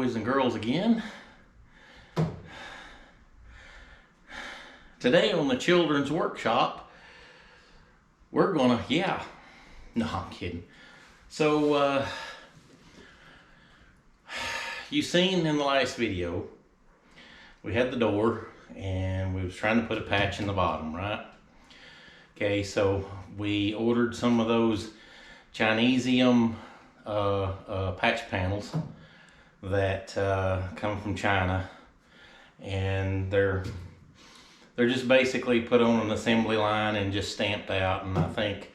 boys and girls again. Today on the children's workshop, we're gonna, no, I'm kidding. So, you seen in the last video, we had the door and we was trying to put a patch in the bottom, right? Okay, so we ordered some of those Chinesium patch panels that come from China, and they're just basically put on an assembly line and just stamped out. And I think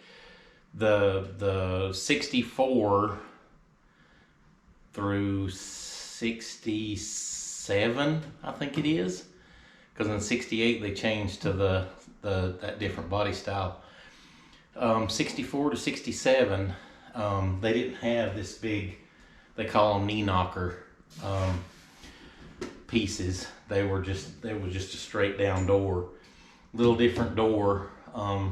the 64 through 67, I think it is, because in 68 they changed to that different body style. 64 to 67, they didn't have this big, they call them knee knocker pieces. They were just a straight down door, little different door. I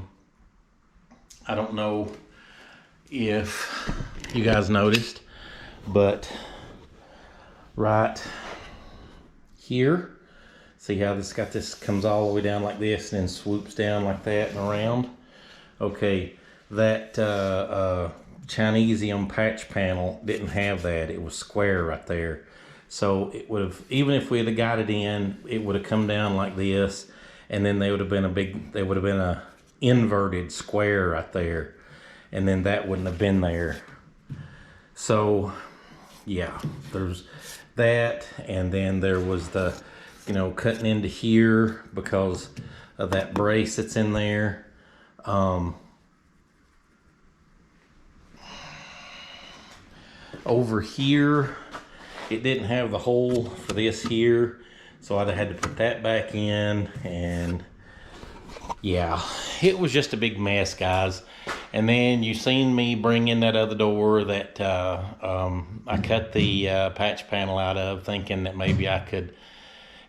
don't know if you guys noticed, but right here, see how this comes all the way down like this and then swoops down like that and around? Okay, that Chinesium patch panel didn't have that. It was square right there. So it would have, even if we had got it in, it would have come down like this, and then they would have been a inverted square right there, and then that wouldn't have been there. So yeah, there's that, and then there was the, cutting into here because of that brace that's in there. Over here, it didn't have the hole for this here, so I'd have had to put that back in, and yeah, it was just a big mess, guys. And then you seen me bring in that other door that I cut the patch panel out of, thinking that maybe I could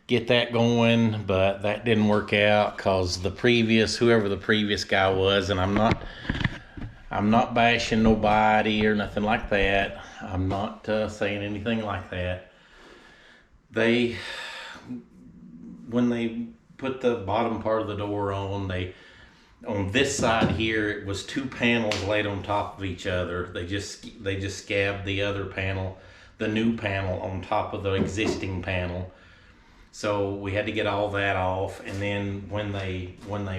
get that going, but that didn't work out because whoever the previous guy was, and I'm not bashing nobody or nothing like that. I'm not saying anything like that. When they put the bottom part of the door on this side here, it was two panels laid on top of each other. They just scabbed the other panel, the new panel, on top of the existing panel. So we had to get all that off. And then when they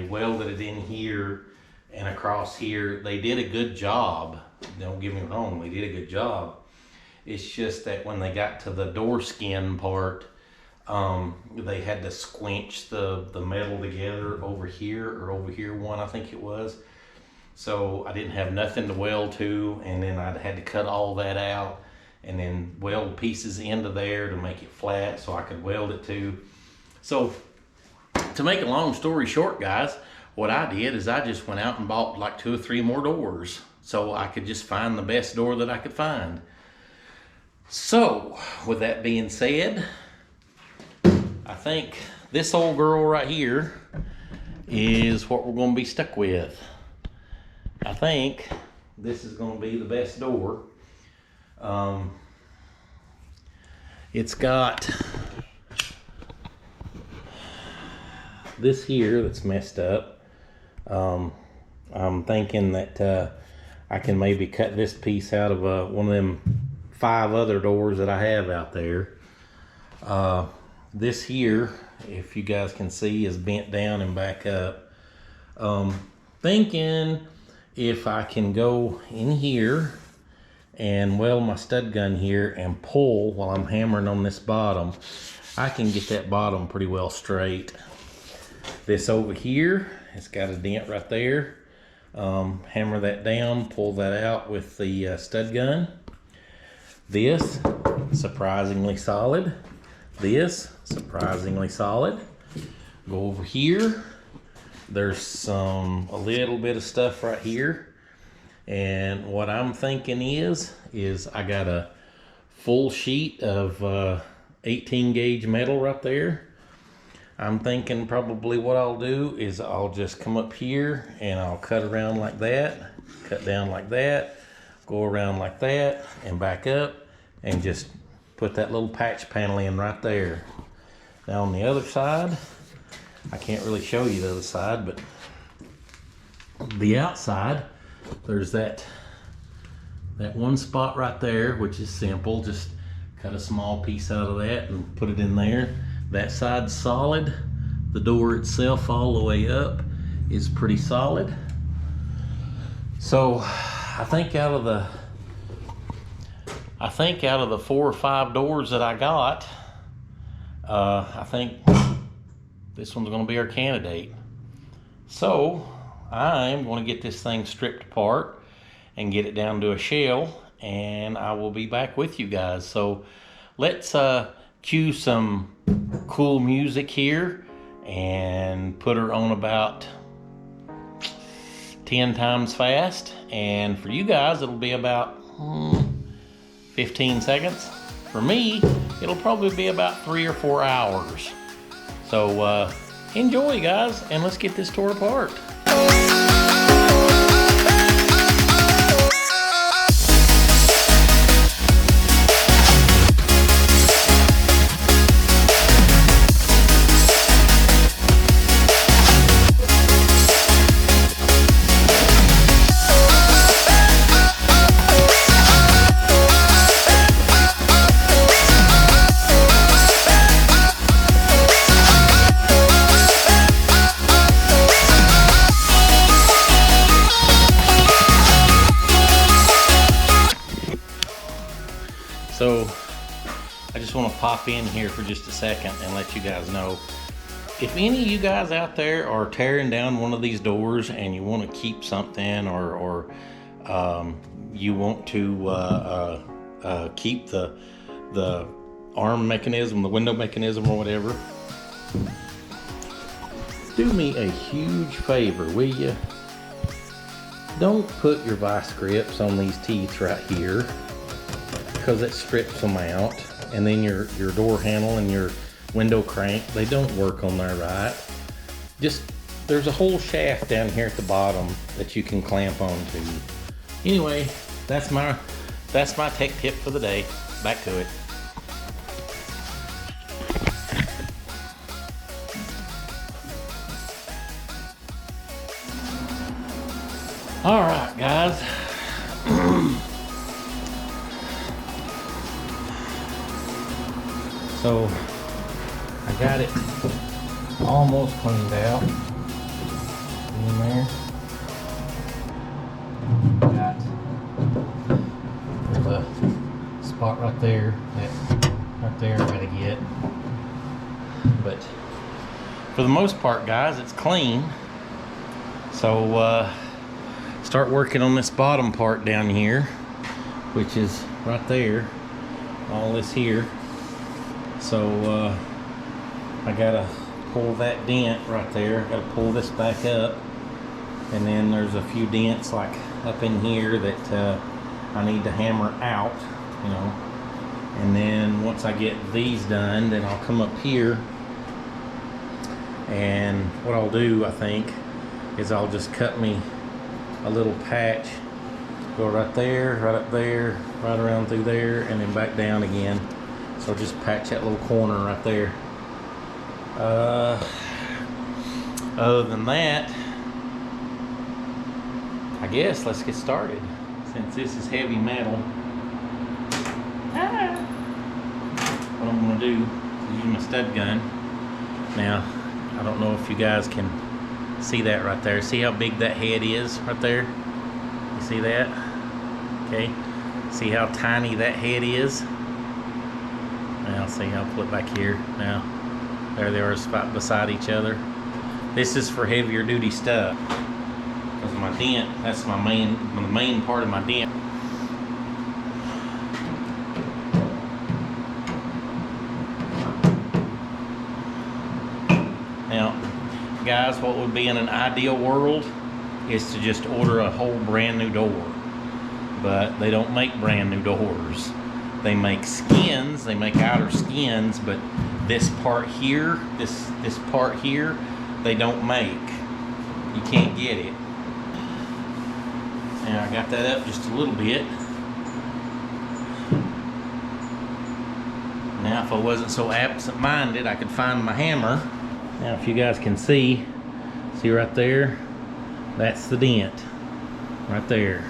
welded it in here and across here, they did a good job. Don't get me wrong, they did a good job. It's just that when they got to the door skin part, they had to squinch the metal together over here one, I think it was. So I didn't have nothing to weld to, and then I had to cut all that out and then weld pieces into there to make it flat so I could weld it to. So to make a long story short, guys, what I did is I just went out and bought like 2 or 3 more doors so I could just find the best door that I could find. So with that being said, I think this old girl right here is what we're going to be stuck with. I think this is going to be the best door. It's got this here that's messed up. I'm thinking that I can maybe cut this piece out of one of them 5 other doors that I have out there. This here, if you guys can see, is bent down and back up. Thinking if I can go in here and weld my stud gun here and pull while I'm hammering on this bottom, I can get that bottom pretty well straight. This over here, it's got a dent right there. Hammer that down, pull that out with the stud gun. This, surprisingly solid. This, surprisingly solid. Go over here. There's a little bit of stuff right here. And what I'm thinking is I got a full sheet of 18 gauge metal right there. I'm thinking probably what I'll do is I'll just come up here and I'll cut around like that, cut down like that, go around like that and back up and just put that little patch panel in right there. Now on the other side, I can't really show you the other side, but the outside, there's that one spot right there, which is simple. Just cut a small piece out of that and put it in there. That side's solid. The door itself all the way up is pretty solid. So I think out of the 4 or 5 doors that I got, I think this one's gonna be our candidate. So I'm gonna get this thing stripped apart and get it down to a shell, and I will be back with you guys. So let's cue some cool music here and put her on about 10 times fast. And for you guys, it'll be about 15 seconds. For me, it'll probably be about 3 or 4 hours. So enjoy, guys, and let's get this tore apart. So I just want to pop in here for just a second and let you guys know, if any of you guys out there are tearing down one of these doors and you want to keep something, or you want to keep the arm mechanism, the window mechanism or whatever, do me a huge favor, will you? Don't put your vice grips on these teeth right here, because it strips them out, and then your door handle and your window crank, they don't work on there right. Just, there's a whole shaft down here at the bottom that you can clamp onto. Anyway, that's my tech tip for the day. Back to it. All right, guys. So I got it almost cleaned out in there. Got the spot right there, that right there I gotta get. But for the most part, guys, it's clean. So start working on this bottom part down here, which is right there, all this here. So I gotta pull that dent right there. I gotta pull this back up, and then there's a few dents like up in here that I need to hammer out, you know. And then once I get these done, then I'll come up here, and what I'll do, I think, is I'll just cut me a little patch, go right there, right up there, right around through there, and then back down again. So just patch that little corner right there. Other than that, I guess let's get started. Since this is heavy metal, what I'm gonna do is use my stud gun. Now, I don't know if you guys can see that right there. See how big that head is right there? You see that? Okay. See how tiny that head is? Now, see, I'll flip back here. Now, there they are beside each other. This is for heavier duty stuff. Because my dent, that's the main part of my dent. Now, guys, what would be in an ideal world is to just order a whole brand new door. But they don't make brand new doors. They make skins, they make outer skins, but this part here, this part here, they don't make. You can't get it. Now I got that up just a little bit. Now if I wasn't so absent-minded, I could find my hammer. Now if you guys can see right there, that's the dent right there.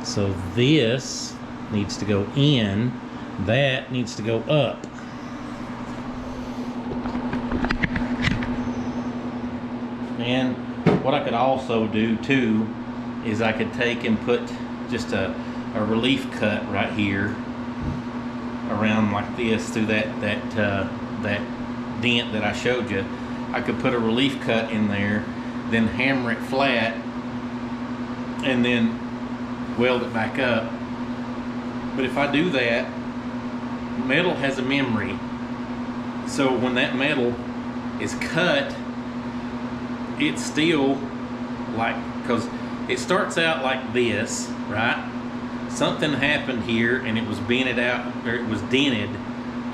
So this needs to go in, that needs to go up. And what I could also do too is I could take and put just a relief cut right here around like this through that dent that I showed you. I could put a relief cut in there, then hammer it flat, and then weld it back up. But if I do that, metal has a memory. So when that metal is cut, it's still like, because it starts out like this, right? Something happened here and it was dented out, or it was dented.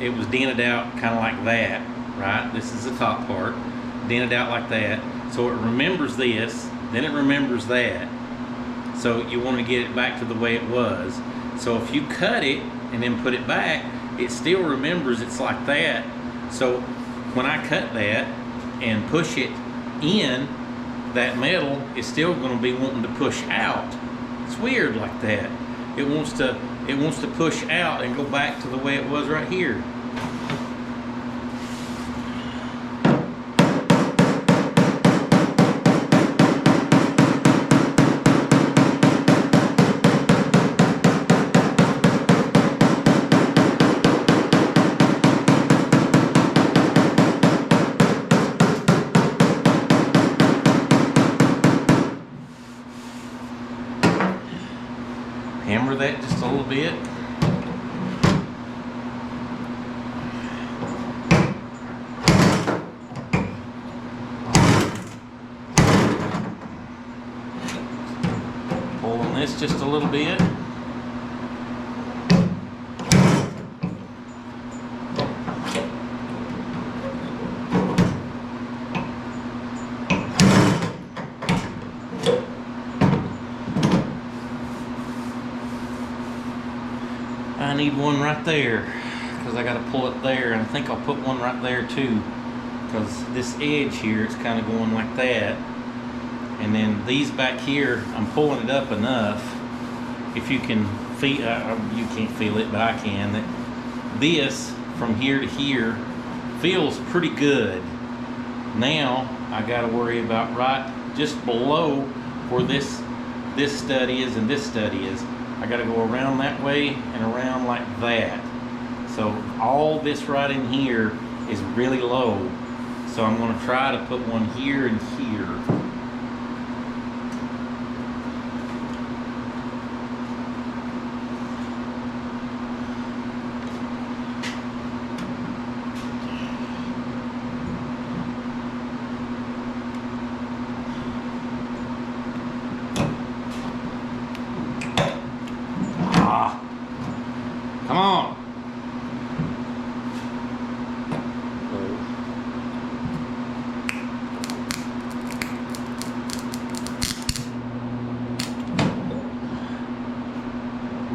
It was dented out kind of like that, right? This is the top part, dented out like that. So it remembers this, then it remembers that. So you want to get it back to the way it was. So if you cut it and then put it back, it still remembers it's like that. So when I cut that and push it in, that metal is still going to be wanting to push out. It's weird like that. It wants to push out and go back to the way it was right here. Hammer that just a little bit. Pull on this just a little bit. I need one right there because I got to pull it there, and I think I'll put one right there too, because this edge here, it's kind of going like that, and then these back here, I'm pulling it up enough. If you can feel, you can't feel it, but I can. That this from here to here feels pretty good. Now I got to worry about right just below where this stud is and this stud is. I got to go around that way and around like that. So all this right in here is really low. So I'm going to try to put one here and here. Come on.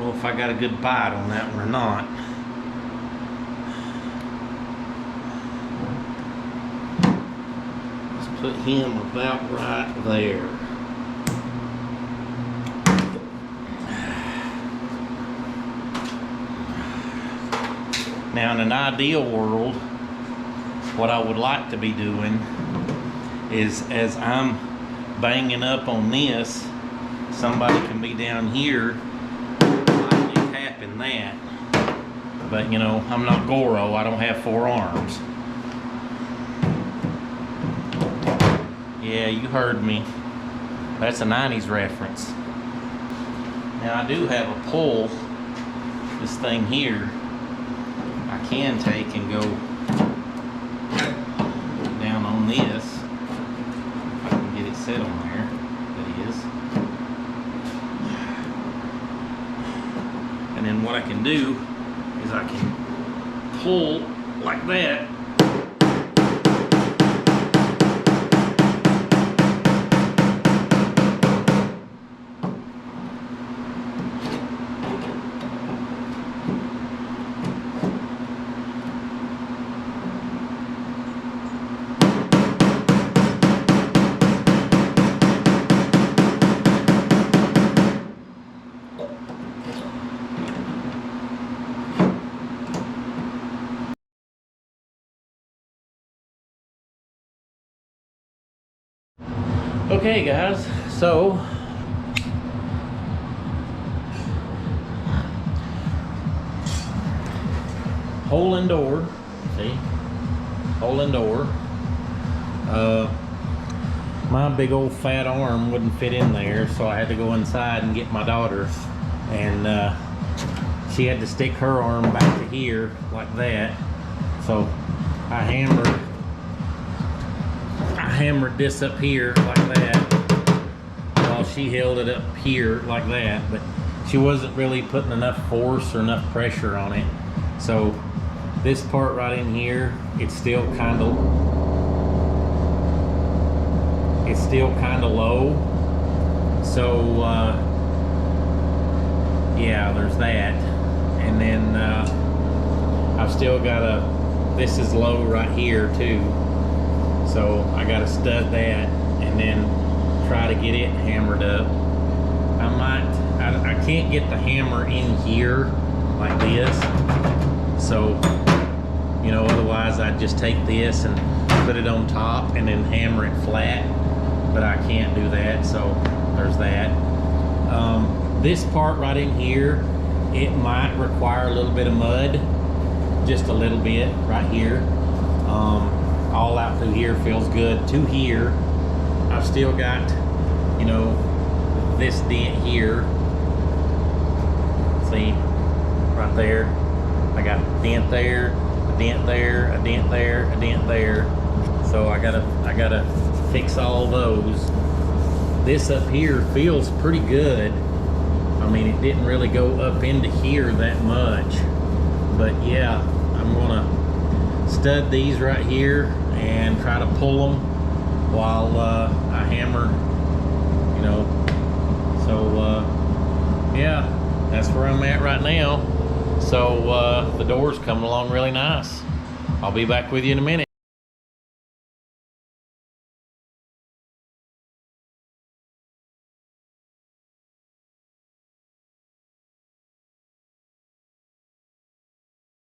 Well, if I got a good bite on that one or not. Let's put him about right there. Now, in an ideal world, what I would like to be doing is, as I'm banging up on this, somebody can be down here lightly tapping that. But, you know, I'm not Goro. I don't have 4 arms. Yeah, you heard me. That's a 90s reference. Now, I do have a pull, this thing here. I can take and go down on this. If I can get it set on there, that is. And then what I can do is I can pull like that. Okay guys, so hole in door, see, hole in door. My big old fat arm wouldn't fit in there, so I had to go inside and get my daughter, and she had to stick her arm back to here like that. So I hammered this up here like that while she held it up here like that, but she wasn't really putting enough force or enough pressure on it. So this part right in here, it's still kind of low. So yeah, there's that. And then I've still got this is low right here too. So I got to stud that and then try to get it hammered up. I can't get the hammer in here like this. So, you know, otherwise I'd just take this and put it on top and then hammer it flat. But I can't do that, so there's that. This part right in here, it might require a little bit of mud, just a little bit right here. All out through here feels good. To here, I've still got, you know, this dent here. See, right there. I got a dent there, a dent there, a dent there, a dent there. So I gotta fix all those. This up here feels pretty good. I mean, it didn't really go up into here that much, but yeah, I'm gonna stud these right here and try to pull them while I hammer, you know. So yeah, that's where I'm at right now. So the door's coming along really nice. I'll be back with you in a minute.